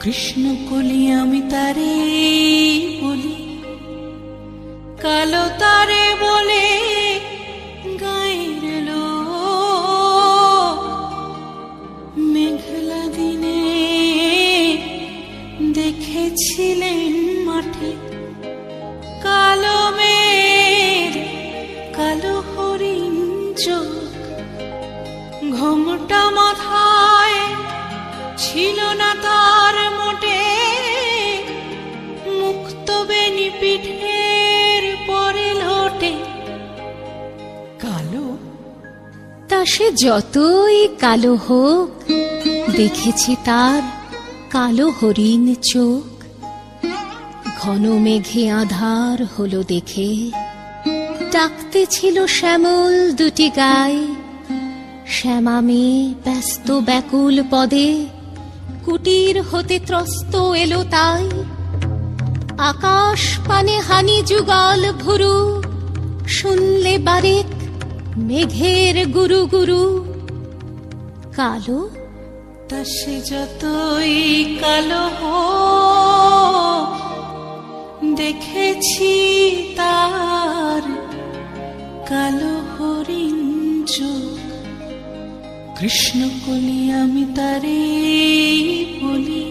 কৃষ্ণ কলি আমি তারে বলি, কালো তারে বলে গায়ের লোক। মেঘলা দিনে দেখেছিলেন মাঠে কালো মেঘ, কালো হরিণ চোখ। ঘোমটা মাথায় ছিল না তার মোটে, মুক্ত বেনি পিঠের পরে লোটে। কালো তা সে যতই কালো হোক, দেখেছি তার কালো হরিণ চোখ। ঘন মেঘে আধার হলো দেখে, ডাকতে ছিল শ্যামল দুটি গায়ে। শ্যামা মেয়ে ব্যস্ত ব্যাকুল পদে, কুটির হতে ত্রস্ত এলো তাই। আকাশ পানে হানি যুগল ভুরু, শুনলে বারেক মেঘের গুরু গুরু। কালো তা সে যতই কালো হোক, দেখেছি তার কালো হরিণ চোখ। কৃষ্ণ কলি আমি তারে বলি।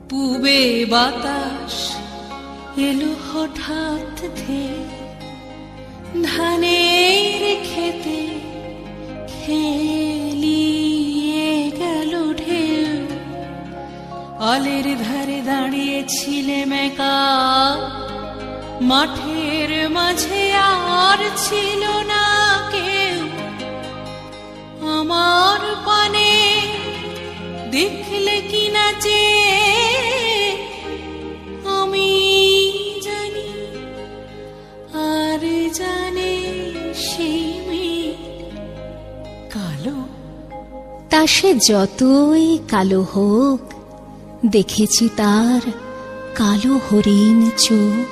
পূবে বাতাস এলো হঠাৎ ধেয়ে, ধানের খেতে খেলিয়ে গেল ঢেউ। আলের ধারে দাঁড়িয়েছিলেম একা, মাঠের মাঝে আর ছিল না কেউ। আমার পানে দেখলে কি নাচে আমি জানি, আর জানে সেই মেয়ে কালো। তা সে যতই কালো হোক, দেখেছি তার কালো হরিণ চোখ।